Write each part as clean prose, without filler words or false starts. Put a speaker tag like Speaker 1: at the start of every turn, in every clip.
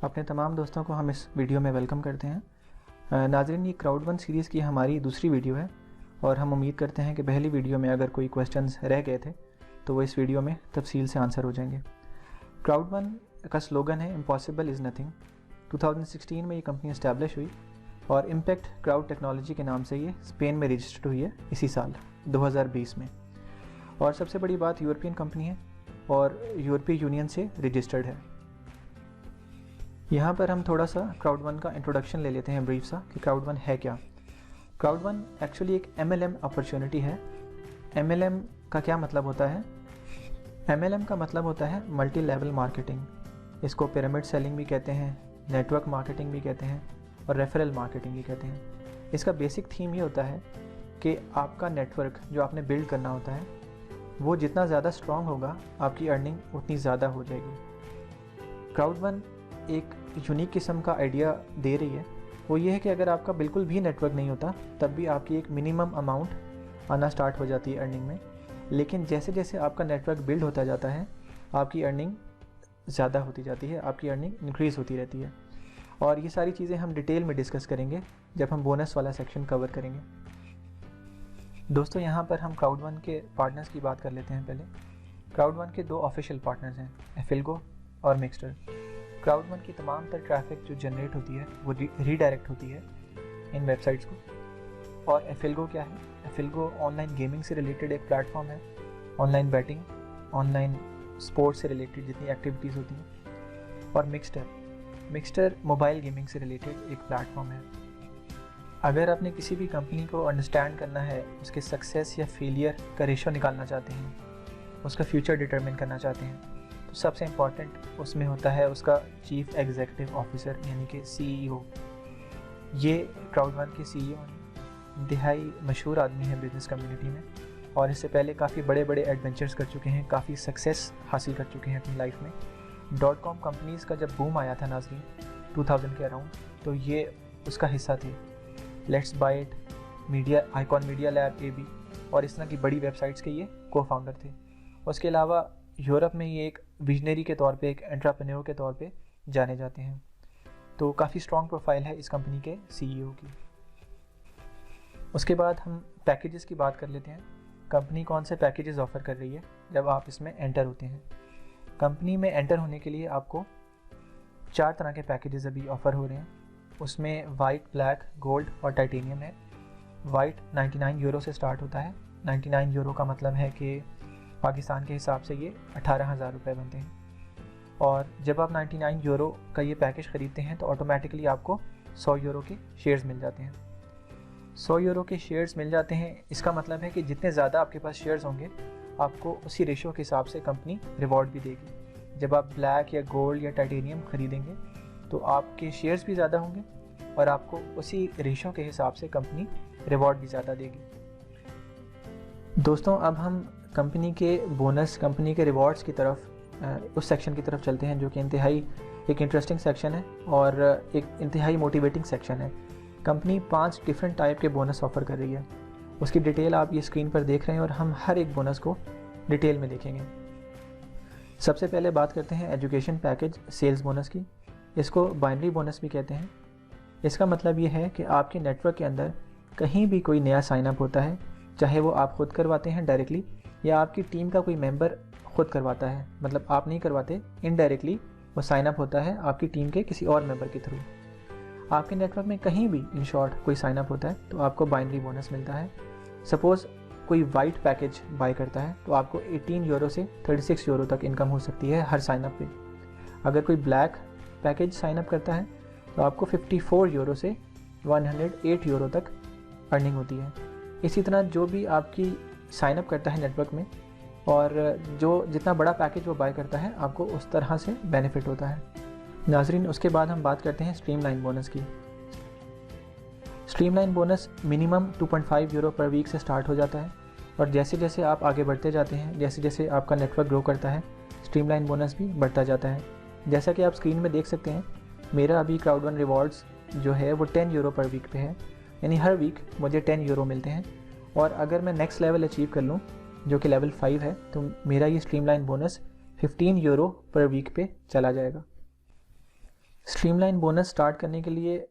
Speaker 1: अपने तमाम दोस्तों को हम इस वीडियो में वेलकम करते हैं। नाज़रीन, ये क्राउड वन सीरीज़ की हमारी दूसरी वीडियो है और हम उम्मीद करते हैं कि पहली वीडियो में अगर कोई क्वेश्चंस रह गए थे तो वो इस वीडियो में तफसील से आंसर हो जाएंगे। क्राउड वन का स्लोगन है इम्पॉसिबल इज़ नथिंग। 2016 में ये कंपनी इस्टेब्लिश हुई और इम्पैक्ट क्राउड टेक्नोलॉजी के नाम से ये स्पेन में रजिस्टर्ड हुई है इसी साल 2020 में। और सबसे बड़ी बात, यूरोपियन कंपनी है और यूरोपीय यूनियन से रजिस्टर्ड है। यहाँ पर हम थोड़ा सा क्राउड वन का इंट्रोडक्शन ले लेते हैं ब्रीफ सा कि क्राउड वन है क्या। क्राउड वन एक्चुअली एक MLM अपॉर्चुनिटी है। MLM का क्या मतलब होता है? MLM का मतलब होता है मल्टी लेवल मार्केटिंग। इसको पिरामिड सेलिंग भी कहते हैं, नेटवर्क मार्केटिंग भी कहते हैं और रेफरल मार्केटिंग भी कहते हैं। इसका बेसिक थीम ये होता है कि आपका नेटवर्क जो आपने बिल्ड करना होता है वो जितना ज़्यादा स्ट्रॉन्ग होगा आपकी अर्निंग उतनी ज़्यादा हो जाएगी। क्राउड वन एक यूनिक किस्म का आइडिया दे रही है। वो ये है कि अगर आपका बिल्कुल भी नेटवर्क नहीं होता तब भी आपकी एक मिनिमम अमाउंट आना स्टार्ट हो जाती है अर्निंग में, लेकिन जैसे जैसे आपका नेटवर्क बिल्ड होता जाता है आपकी अर्निंग ज़्यादा होती जाती है, आपकी अर्निंग इंक्रीज़ होती रहती है। और ये सारी चीज़ें हम डिटेल में डिस्कस करेंगे जब हम बोनस वाला सेक्शन कवर करेंगे। दोस्तों, यहाँ पर हम क्राउड वन के पार्टनर्स की बात कर लेते हैं। पहले क्राउड वन के 2 ऑफिशियल पार्टनर्स हैं, एफिलगो और मिक्सटर। क्राउड वन की तमाम तर ट्रैफिक जो जनरेट होती है वो रीडायरेक्ट होती है इन वेबसाइट्स को। और एफिलगो क्या है? एफिलगो ऑनलाइन गेमिंग से रिलेटेड एक प्लेटफॉर्म है, ऑनलाइन बैटिंग, ऑनलाइन स्पोर्ट्स से रिलेटेड जितनी एक्टिविटीज़ होती हैं। और मिक्सटर मोबाइल गेमिंग से रिलेटेड एक प्लेटफॉर्म है। अगर आपने किसी भी कंपनी को अंडरस्टैंड करना है, उसके सक्सेस या फेलियर का रेशो निकालना चाहते हैं, उसका फ्यूचर डिटरमिन करना चाहते हैं, तो सबसे इम्पॉर्टेंट उसमें होता है उसका चीफ एग्जीक्यूटिव ऑफिसर यानी कि CEO। ये क्राउड वन के CEO इंतहाई मशहूर आदमी है बिजनेस कम्युनिटी में और इससे पहले काफ़ी बड़े बड़े एडवेंचर्स कर चुके हैं, काफ़ी सक्सेस हासिल कर चुके हैं अपनी लाइफ में। .com कंपनीज़ का जब बूम आया था नाज़रीन 2000 के अराउंड, तो ये उसका हिस्सा थे। Let's buy it, media icon media lab AB और इस तरह की बड़ी वेबसाइट्स के ये को-फाउंडर थे। उसके अलावा यूरोप में ये एक विजनरी के तौर पे, एक एंटरप्रेन्योर के तौर पे जाने जाते हैं। तो काफ़ी स्ट्रॉन्ग प्रोफाइल है इस कंपनी के CEO की। उसके बाद हम पैकेजेस की बात कर लेते हैं। कंपनी कौन से पैकेजेस ऑफ़र कर रही है जब आप इसमें एंटर होते हैं। कंपनी में एंटर होने के लिए आपको 4 तरह के पैकेजेस अभी ऑफ़र हो रहे हैं। उसमें वाइट, ब्लैक, गोल्ड और टाइटेनियम है। वाइट 99 यूरो से स्टार्ट होता है। 99 यूरो का मतलब है कि पाकिस्तान के हिसाब से ये 18,000 रुपये बनते हैं। और जब आप 99 यूरो का ये पैकेज ख़रीदते हैं तो ऑटोमेटिकली आपको 100 यूरो के शेयर्स मिल जाते हैं। 100 यूरो के शेयर्स मिल जाते हैं, इसका मतलब है कि जितने ज़्यादा आपके पास शेयर्स होंगे आपको उसी रेशो के हिसाब से कंपनी रिवॉर्ड भी देगी। जब आप ब्लैक या गोल्ड या टाइटेनियम ख़रीदेंगे तो आपके शेयर्स भी ज़्यादा होंगे और आपको उसी रेशो के हिसाब से कंपनी रिवॉर्ड भी ज़्यादा देगी। दोस्तों, अब हम कंपनी के बोनस, कंपनी के रिवॉर्ड्स की तरफ, उस सेक्शन की तरफ चलते हैं जो कि इंतहाई एक इंटरेस्टिंग सेक्शन है और एक इंतहाई मोटिवेटिंग सेक्शन है। कंपनी 5 डिफरेंट टाइप के बोनस ऑफ़र कर रही है। उसकी डिटेल आप ये स्क्रीन पर देख रहे हैं और हम हर एक बोनस को डिटेल में देखेंगे। सबसे पहले बात करते हैं एजुकेशन पैकेज सेल्स बोनस की। इसको बाइनरी बोनस भी कहते हैं। इसका मतलब ये है कि आपके नेटवर्क के अंदर कहीं भी कोई नया साइनअप होता है, चाहे वो आप ख़ुद करवाते हैं डायरेक्टली या आपकी टीम का कोई मेंबर ख़ुद करवाता है, मतलब आप नहीं करवाते, इनडायरेक्टली वो साइनअप होता है आपकी टीम के किसी और मेंबर के थ्रू। आपके नेटवर्क में कहीं भी इन शॉर्ट कोई साइनअप होता है तो आपको बाइनरी बोनस मिलता है। सपोज़ कोई वाइट पैकेज बाय करता है तो आपको 18 यूरो से 36 यूरो तक इनकम हो सकती है हर साइनअप पे। अगर कोई ब्लैक पैकेज साइनअप करता है तो आपको 54 यूरो से 108 यूरो तक अर्निंग होती है। इसी तरह जो भी आपकी साइनअप करता है नेटवर्क में और जो जितना बड़ा पैकेज वो बाय करता है आपको उस तरह से बेनिफिट होता है। नाजरीन, उसके बाद हम बात करते हैं स्ट्रीमलाइन बोनस की। Streamline bonus minimum 2.5 euro per week से स्टार्ट हो जाता है और जैसे जैसे आप आगे बढ़ते जाते हैं, जैसे जैसे आपका नेटवर्क ग्रो करता है, स्ट्रीमलाइन बोनस भी बढ़ता जाता है। जैसा कि आप स्क्रीन में देख सकते हैं, मेरा अभी क्राउड वन रिवॉर्ड्स जो है वो 10 यूरो पर वीक पे है, यानी हर वीक मुझे 10 यूरो मिलते हैं। और अगर मैं नेक्स्ट लेवल अचीव कर लूँ जो कि लेवल 5 है तो मेरा ये streamline bonus 15 euro per week पे चला जाएगा। स्ट्रीमलाइन बोनस स्टार्ट करने के लिए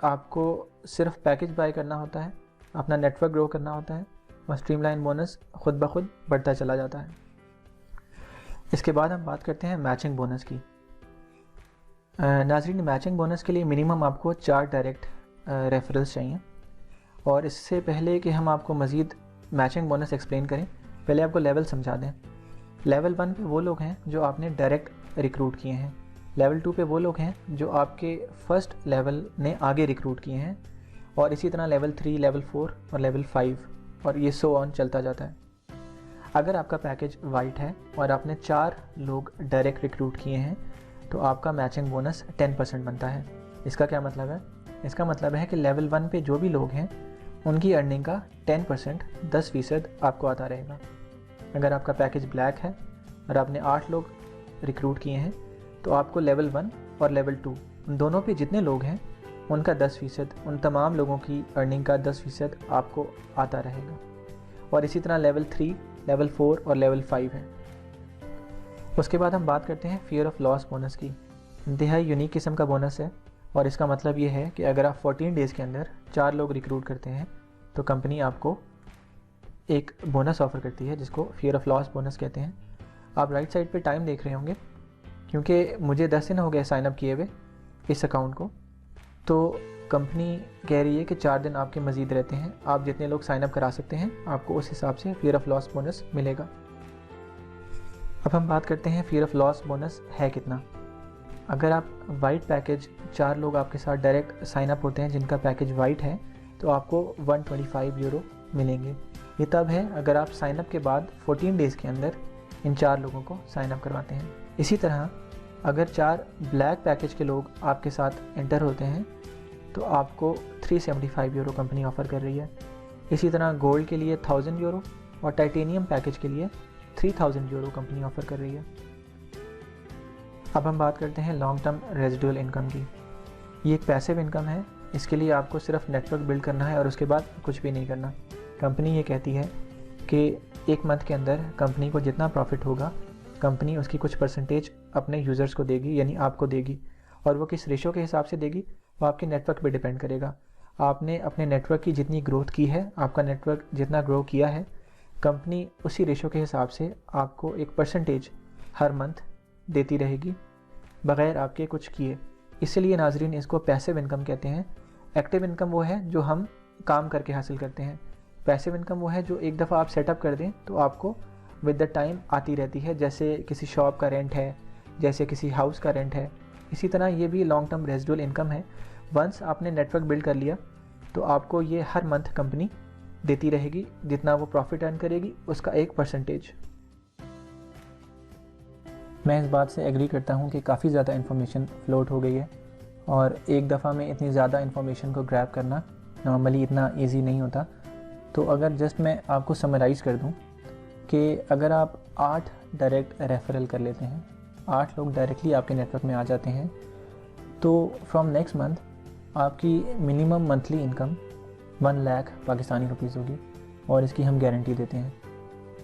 Speaker 1: आपको सिर्फ पैकेज बाय करना होता है, अपना नेटवर्क ग्रो करना होता है और स्ट्रीमलाइन बोनस खुद ब खुद बढ़ता चला जाता है। इसके बाद हम बात करते हैं मैचिंग बोनस की। नाज़रीन, मैचिंग बोनस के लिए मिनिमम आपको 4 डायरेक्ट रेफरल्स चाहिए। और इससे पहले कि हम आपको मज़ीद मैचिंग बोनस एक्सप्लेन करें, पहले आपको लेवल समझा दें। लेवल 1 पे वो लोग हैं जो आपने डायरेक्ट रिक्रूट किए हैं। लेवल 2 पे वो लोग हैं जो आपके फर्स्ट लेवल ने आगे रिक्रूट किए हैं। और इसी तरह लेवल 3, लेवल 4 और लेवल 5 और ये सो ऑन चलता जाता है। अगर आपका पैकेज वाइट है और आपने 4 लोग डायरेक्ट रिक्रूट किए हैं तो आपका मैचिंग बोनस 10% बनता है। इसका क्या मतलब है? इसका मतलब है कि लेवल 1 पे जो भी लोग हैं उनकी अर्निंग का 10% 10% आपको आता रहेगा। अगर आपका पैकेज ब्लैक है और आपने 8 लोग रिक्रूट किए हैं तो आपको लेवल 1 और लेवल 2 उन दोनों पे जितने लोग हैं उनका 10%, उन तमाम लोगों की अर्निंग का 10% आपको आता रहेगा। और इसी तरह लेवल 3, लेवल 4 और लेवल 5 है। उसके बाद हम बात करते हैं फियर ऑफ लॉस बोनस की। इंतहाई यूनिक किस्म का बोनस है और इसका मतलब ये है कि अगर आप 14 डेज़ के अंदर 4 लोग रिक्रूट करते हैं तो कंपनी आपको एक बोनस ऑफ़र करती है जिसको फियर ऑफ लॉस बोनस कहते हैं। आप राइट साइड पे टाइम देख रहे होंगे, क्योंकि मुझे 10 दिन हो गए साइनअप किए हुए इस अकाउंट को, तो कंपनी कह रही है कि 4 दिन आपके मज़ीद रहते हैं। आप जितने लोग साइनअप करा सकते हैं आपको उस हिसाब से फियर ऑफ लॉस बोनस मिलेगा। अब हम बात करते हैं फियर ऑफ लॉस बोनस है कितना। अगर आप वाइट पैकेज 4 लोग आपके साथ डायरेक्ट साइनअप होते हैं जिनका पैकेज वाइट है तो आपको 125 यूरो मिलेंगे। ये तब है अगर आप साइनअप के बाद 14 डेज़ के अंदर इन 4 लोगों को साइनअप करवाते हैं। इसी तरह अगर 4 ब्लैक पैकेज के लोग आपके साथ एंटर होते हैं तो आपको 375 यूरो कंपनी ऑफ़र कर रही है। इसी तरह गोल्ड के लिए 1000 यूरो और टाइटेनियम पैकेज के लिए 3000 यूरो कंपनी ऑफ़र कर रही है। अब हम बात करते हैं लॉन्ग टर्म रेजिडुअल इनकम की। ये एक पैसिव इनकम है। इसके लिए आपको सिर्फ नेटवर्क बिल्ड करना है और उसके बाद कुछ भी नहीं करना। कंपनी ये कहती है कि एक मंथ के अंदर कंपनी को जितना प्रॉफिट होगा कंपनी उसकी कुछ परसेंटेज अपने यूज़र्स को देगी, यानी आपको देगी। और वो किस रेशो के हिसाब से देगी वो आपके नेटवर्क पे डिपेंड करेगा। आपने अपने नेटवर्क की जितनी ग्रोथ की है, आपका नेटवर्क जितना ग्रो किया है, कंपनी उसी रेशो के हिसाब से आपको एक परसेंटेज हर मंथ देती रहेगी बग़ैर आपके कुछ किए। इसलिए नाजरीन इसको पैसिव इनकम कहते हैं। एक्टिव इनकम वो है जो हम काम करके हासिल करते हैं। पैसिव इनकम वो है जो एक दफ़ा आप सेटअप कर दें तो आपको विद द टाइम आती रहती है, जैसे किसी शॉप का रेंट है, जैसे किसी हाउस का रेंट है। इसी तरह ये भी लॉन्ग टर्म रेजिडुअल इनकम है। वंस आपने नेटवर्क बिल्ड कर लिया तो आपको ये हर मंथ कंपनी देती रहेगी, जितना वो प्रॉफिट अर्न करेगी उसका एक परसेंटेज। मैं इस बात से एग्री करता हूँ कि काफ़ी ज़्यादा इन्फॉर्मेशन फ्लोट हो गई है और एक दफ़ा में इतनी ज़्यादा इन्फॉर्मेशन को ग्रैब करना नॉर्मली इतना इजी नहीं होता। तो अगर जस्ट मैं आपको समराइज़ कर दूँ कि अगर आप 8 डायरेक्ट रेफरल कर लेते हैं, 8 लोग डायरेक्टली आपके नेटवर्क में आ जाते हैं, तो फ्रॉम नेक्स्ट मंथ आपकी minimum monthly income 1 lakh Pakistani rupees होगी और इसकी हम गारंटी देते हैं।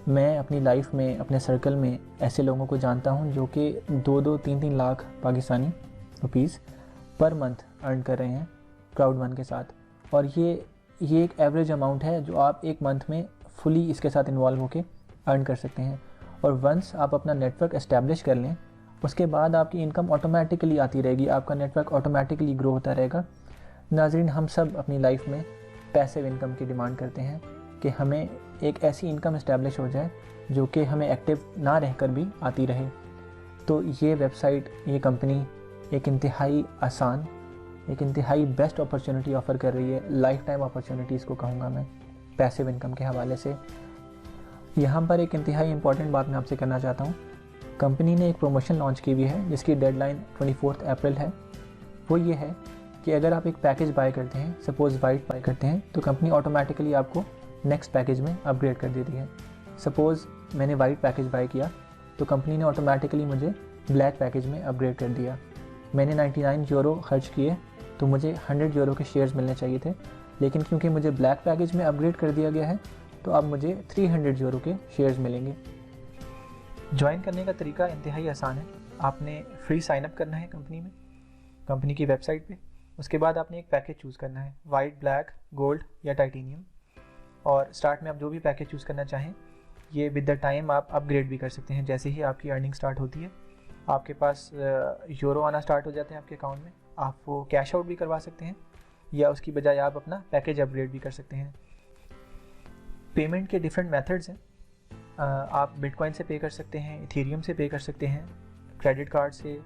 Speaker 1: मैं अपनी लाइफ में अपने सर्कल में ऐसे लोगों को जानता हूं जो कि 2-2, 3-3 lakh Pakistani rupees per month earn कर रहे हैं क्राउड वन के साथ। और ये एक एवरेज अमाउंट है जो आप एक मंथ में फुली इसके साथ इन्वॉल्व होकर अर्न कर सकते हैं। और वंस आप अपना नेटवर्क एस्टैब्लिश कर लें उसके बाद आपकी इनकम ऑटोमेटिकली आती रहेगी, आपका नेटवर्क ऑटोमेटिकली ग्रो होता रहेगा। नाज़रीन, हम सब अपनी लाइफ में पैसिव इनकम की डिमांड करते हैं कि हमें एक ऐसी इनकम इस्टेब्लिश हो जाए जो कि हमें एक्टिव ना रहकर भी आती रहे। तो ये वेबसाइट, ये कंपनी एक इंतहाई आसान, एक इंतहाई बेस्ट अपॉर्चुनिटी ऑफ़र कर रही है। लाइफ टाइम अपॉर्चुनिटीज़ को कहूँगा मैं पैसिव इनकम के हवाले से। यहाँ पर एक इंतहाई इंपॉर्टेंट बात मैं आपसे करना चाहता हूँ। कंपनी ने एक प्रमोशन लॉन्च की हुई है जिसकी डेडलाइन 24 अप्रैल है। वो ये है कि अगर आप एक पैकेज बाय करते हैं, सपोज़ वाइट बाय करते हैं, तो कंपनी ऑटोमेटिकली आपको नेक्स्ट पैकेज में अपग्रेड कर देती है। सपोज़ मैंने वाइट पैकेज बाय किया तो कंपनी ने ऑटोमेटिकली मुझे ब्लैक पैकेज में अपग्रेड कर दिया। मैंने 99 यूरो खर्च किए तो मुझे 100 यूरो के शेयर्स मिलने चाहिए थे, लेकिन क्योंकि मुझे ब्लैक पैकेज में अपग्रेड कर दिया गया है तो अब मुझे 300 यूरो के शेयर्स मिलेंगे। ज्वाइन करने का तरीका इंतहाई आसान है। आपने फ्री साइनअप करना है कंपनी में, कंपनी की वेबसाइट पे। उसके बाद आपने एक पैकेज चूज़ करना है, वाइट, ब्लैक, गोल्ड या टाइटेनियम। और स्टार्ट में आप जो भी पैकेज चूज़ करना चाहें, ये विद द टाइम आप अपग्रेड भी कर सकते हैं। जैसे ही आपकी अर्निंग स्टार्ट होती है, आपके पास यूरो आना स्टार्ट हो जाते हैं आपके अकाउंट में, आप वो कैश आउट भी करवा सकते हैं या उसकी बजाय आप अपना पैकेज अपग्रेड भी कर सकते हैं। पेमेंट के डिफरेंट मेथड्स हैं। आप बिटकॉइन से पे कर सकते हैं, इथेरियम से पे कर सकते हैं, क्रेडिट कार्ड से,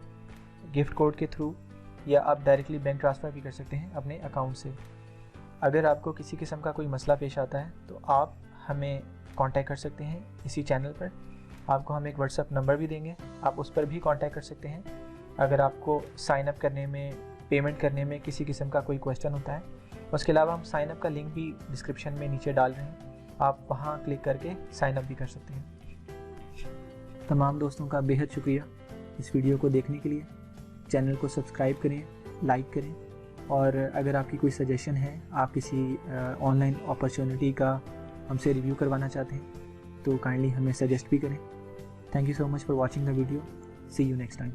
Speaker 1: गिफ्ट कोड के थ्रू, या आप डायरेक्टली बैंक ट्रांसफ़र भी कर सकते हैं अपने अकाउंट से। अगर आपको किसी किस्म का कोई मसला पेश आता है तो आप हमें कांटेक्ट कर सकते हैं इसी चैनल पर। आपको हम एक व्हाट्सएप नंबर भी देंगे, आप उस पर भी कांटेक्ट कर सकते हैं अगर आपको साइन अप करने में, पेमेंट करने में किसी किस्म का कोई क्वेश्चन होता है। उसके अलावा हम साइन अप का लिंक भी डिस्क्रिप्शन में नीचे डाल रहे हैं, आप वहाँ क्लिक करके साइन अप भी कर सकते हैं। तमाम दोस्तों का बेहद शुक्रिया इस वीडियो को देखने के लिए। चैनल को सब्सक्राइब करें, लाइक करें, और अगर आपकी कोई सजेशन है, आप किसी ऑनलाइन अपॉर्चुनिटी का हमसे रिव्यू करवाना चाहते हैं तो काइंडली हमें सजेस्ट भी करें। Thank you so much for watching the video. See you next time.